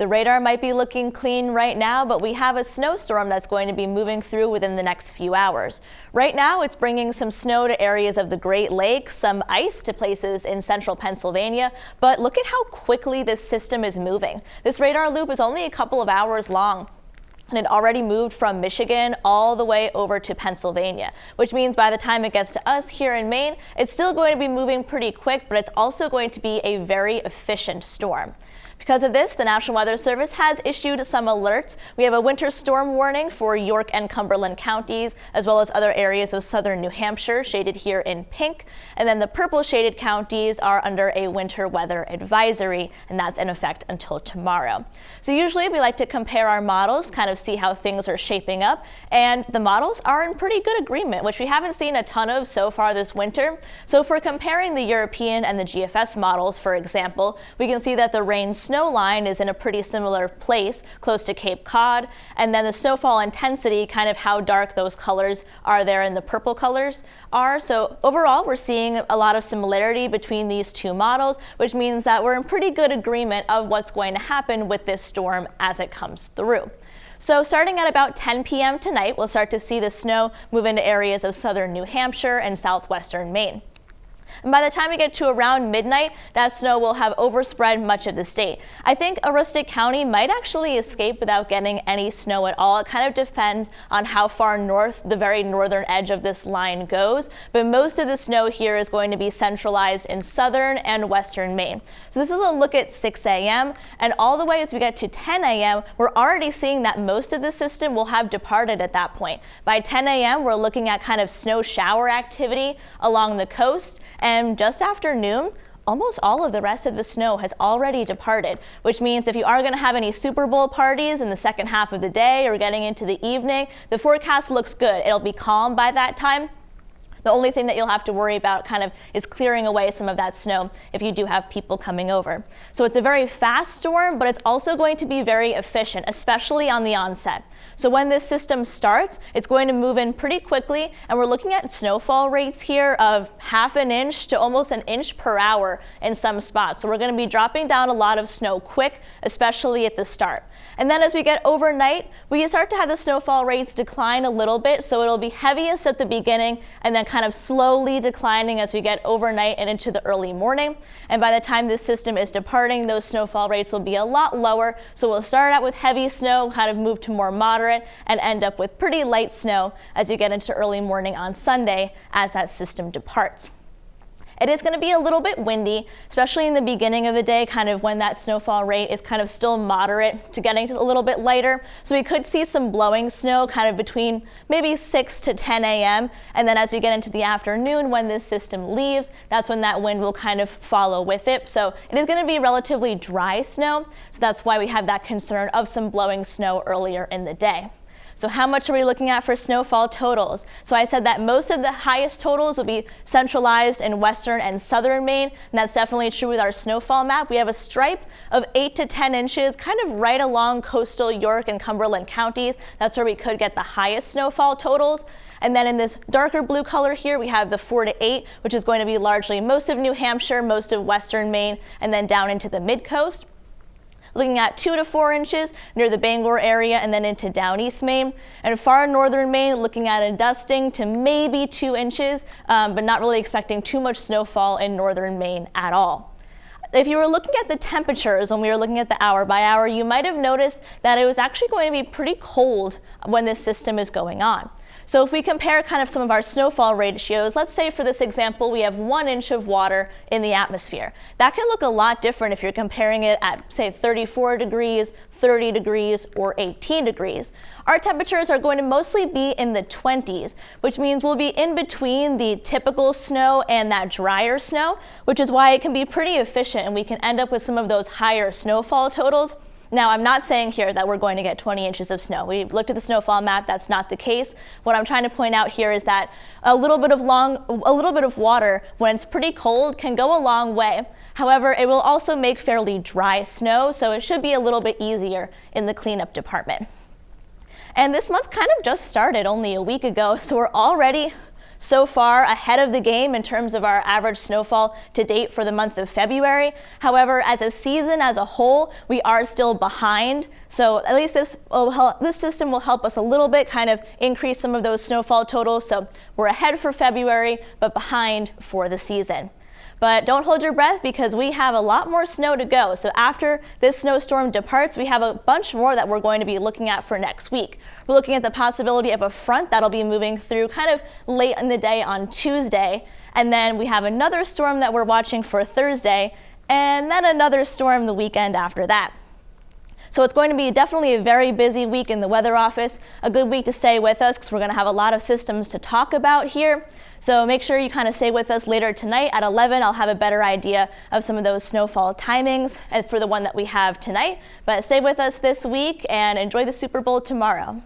The radar might be looking clean right now, but we have a snowstorm that's going to be moving through within the next few hours. Right now, it's bringing some snow to areas of the Great Lakes, some ice to places in central Pennsylvania, but look at how quickly this system is moving. This radar loop is only a couple of hours long, and it already moved from Michigan all the way over to Pennsylvania, which means by the time it gets to us here in Maine, it's still going to be moving pretty quick, but it's also going to be a very efficient storm. Because of this, the National Weather Service has issued some alerts. We have a winter storm warning for York and Cumberland counties, as well as other areas of southern New Hampshire, shaded here in pink. And then the purple shaded counties are under a winter weather advisory, and that's in effect until tomorrow. So usually we like to compare our models, kind of see how things are shaping up, and the models are in pretty good agreement, which we haven't seen a ton of so far this winter. So if we're comparing the European and the GFS models, for example, we can see that the rain-snow line is in a pretty similar place, close to Cape Cod, and then the snowfall intensity, kind of how dark those colors are there and the purple colors are. So overall, we're seeing a lot of similarity between these two models, which means that we're in pretty good agreement of what's going to happen with this storm as it comes through. So starting at about 10 p.m. tonight, we'll start to see the snow move into areas of southern New Hampshire and southwestern Maine. And by the time we get to around midnight, that snow will have overspread much of the state. I think Aroostook County might actually escape without getting any snow at all. It kind of depends on how far north the very northern edge of this line goes, but most of the snow here is going to be centralized in southern and western Maine. So this is a look at 6 a.m. and all the way as we get to 10 a.m., we're already seeing that most of the system will have departed at that point. By 10 a.m., we're looking at kind of snow shower activity along the coast. And just after noon, almost all of the rest of the snow has already departed, which means if you are going to have any Super Bowl parties in the second half of the day or getting into the evening, the forecast looks good. It'll be calm by that time. The only thing that you'll have to worry about kind of is clearing away some of that snow if you do have people coming over. So it's a very fast storm, but it's also going to be very efficient, especially on the onset. So when this system starts, it's going to move in pretty quickly, and we're looking at snowfall rates here of half an inch to almost an inch per hour in some spots. So we're going to be dropping down a lot of snow quick, especially at the start. And then as we get overnight, we start to have the snowfall rates decline a little bit, so it'll be heaviest at the beginning and then kind of slowly declining as we get overnight and into the early morning. And by the time this system is departing, those snowfall rates will be a lot lower. So we'll start out with heavy snow, kind of move to more moderate, and end up with pretty light snow as we get into early morning on Sunday as that system departs. It is going to be a little bit windy, especially in the beginning of the day, kind of when that snowfall rate is kind of still moderate to getting to a little bit lighter. So we could see some blowing snow kind of between maybe 6 to 10 a.m. And then as we get into the afternoon, when this system leaves, that's when that wind will kind of follow with it. So it is going to be relatively dry snow. So that's why we have that concern of some blowing snow earlier in the day. So how much are we looking at for snowfall totals? So I said that most of the highest totals will be centralized in western and southern Maine, and that's definitely true with our snowfall map. We have a stripe of 8 to 10 inches kind of right along coastal York and Cumberland counties. That's where we could get the highest snowfall totals. And then in this darker blue color here, we have the 4 to 8, which is going to be largely most of New Hampshire, most of western Maine, and then down into the mid-coast. Looking at 2 to 4 inches near the Bangor area and then into down east Maine. And far northern Maine, looking at a dusting to maybe 2 inches, but not really expecting too much snowfall in northern Maine at all. If you were looking at the temperatures when we were looking at the hour by hour, you might have noticed that it was actually going to be pretty cold when this system is going on. So if we compare kind of some of our snowfall ratios, let's say for this example, we have 1 inch of water in the atmosphere. That can look a lot different if you're comparing it at, say, 34 degrees, 30 degrees, or 18 degrees. Our temperatures are going to mostly be in the 20s, which means we'll be in between the typical snow and that drier snow, which is why it can be pretty efficient and we can end up with some of those higher snowfall totals. Now, I'm not saying here that we're going to get 20 inches of snow. We looked at the snowfall map. That's not the case. What I'm trying to point out here is that a little bit of water, when it's pretty cold, can go a long way. However, it will also make fairly dry snow, so it should be a little bit easier in the cleanup department. And this month kind of just started only a week ago, so we're already so far ahead of the game in terms of our average snowfall to date for the month of February. However, as a season as a whole, we are still behind. So at least this system will help us a little bit kind of increase some of those snowfall totals. So we're ahead for February, but behind for the season. But don't hold your breath because we have a lot more snow to go. So after this snowstorm departs, we have a bunch more that we're going to be looking at for next week. We're looking at the possibility of a front that'll be moving through kind of late in the day on Tuesday. And then we have another storm that we're watching for Thursday, and then another storm the weekend after that. So it's going to be definitely a very busy week in the weather office, a good week to stay with us because we're going to have a lot of systems to talk about here. So make sure you kind of stay with us later tonight at 11. I'll have a better idea of some of those snowfall timings for the one that we have tonight. But stay with us this week and enjoy the Super Bowl tomorrow.